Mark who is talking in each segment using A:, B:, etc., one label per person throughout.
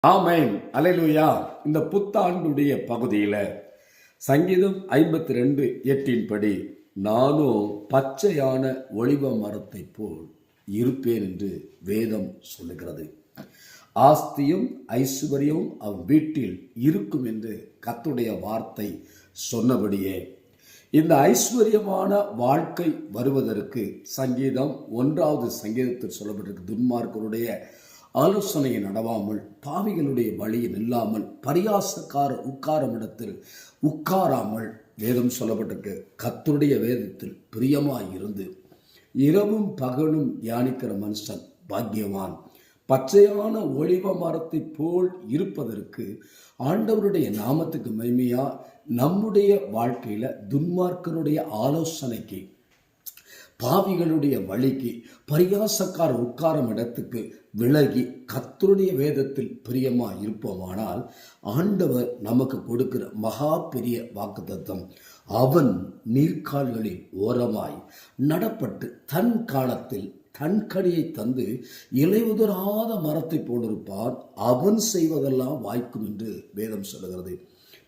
A: ஆமென், அல்லேலூயா. இந்த புத்தாண்டுடைய பகுதியில சங்கீதம் 52:8 படி நானும் பச்சையான ஒலிவ மரத்தை போல் இருப்பேன் என்று வேதம் சொல்லுகிறது. ஆஸ்தியும் ஐசுவரியமும் அவன் வீட்டில் இருக்கும் என்று கர்த்தருடைய வார்த்தை சொன்னபடியே இந்த ஐஸ்வர்யமான வாழ்க்கை வருவதற்கு சங்கீதம் 1வது சங்கீதத்தில் சொல்லப்பட்டிருக்கு. துன்மார்க்கருடைய ஆலோசனையை நடவாமல், பாவிகளுடைய வழியில் இல்லாமல், பரியாசக்கார உட்காரும் இடத்தில் உட்காராமல் வேதம் சொல்லப்பட்டிருக்கு. கர்த்தருடைய வேதத்தில் பிரியமாயிருந்து இரவும் பகலும் தியானிக்கிற மனுஷன் பாக்கியவான். பச்சையான ஒலிவ மரத்தை போல் இருப்பதற்கு ஆண்டவருடைய நாமத்துக்கு மகிமையா நம்முடைய வாழ்க்கையில துன்மார்க்கருடைய ஆலோசனைக்கு, பாவிகளுடைய வழிக்கு, பரியாசக்கார உட்காரும் இடத்துக்கு விலகி கர்த்தருடைய வேதத்தில் பிரியமா இருப்போமானால் ஆண்டவர் நமக்கு கொடுக்கிற மகா பெரிய வாக்குத்தத்தம், அவன் நீர்க்கால்களில் ஓரமாய் நடப்பட்டு தன் காலத்தில் தன் கனியை தந்து இலையுதிராத மரத்தை போலிருப்பான், அவன் செய்வதெல்லாம் வாய்க்கும் என்று வேதம் சொல்லுகிறது.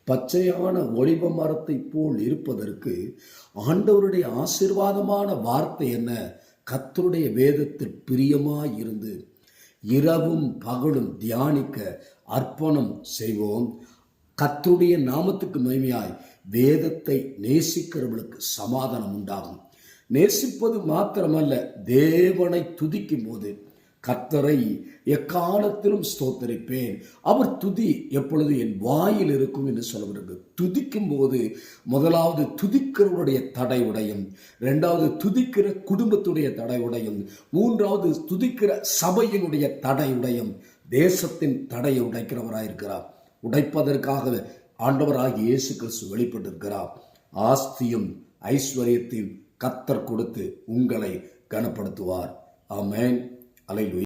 A: பச்சையான ஒலிவ மரத்தை போல் இருப்பதற்கு ஆண்டவருடைய ஆசீர்வாதமான வார்த்தை என்ன? கர்த்தருடைய வேதத்தில் பிரியமாய் இருந்து இரவும் பகலும் தியானிக்க அர்ப்பணம் செய்வோம். கர்த்தருடைய நாமத்துக்கு மகிமையாய் வேதத்தை நேசிக்கிறவர்களுக்கு சமாதானம் உண்டாகும். நேசிப்பது மாத்திரமல்ல, தேவனை துதிக்கும் போது கர்த்தரை எக்காலத்திலும் ஸ்தோத்தரிப்பேன், அவர் துதி எப்பொழுது என் வாயில் இருக்கும் என்று சொல்லப்படுகிறது. துதிக்கும் போது முதலாவது துதிக்கிறவருடைய தடை உடையும், இரண்டாவது துதிக்கிற குடும்பத்துடைய தடை உடையும், மூன்றாவது துதிக்கிற சபையினுடைய தடை உடையும், தேசத்தின் தடையை உடைக்கிறவராயிருக்கிறார். உடைப்பதற்காக ஆண்டவராகிய இயேசு கிறிஸ்து வெளிப்பட்டிருக்கிறார். ஆஸ்தியும் ஐஸ்வர்யத்தையும் கர்த்தர் கொடுத்து உங்களை கனப்படுத்துவார். ஆமென், அல்லேலூயா.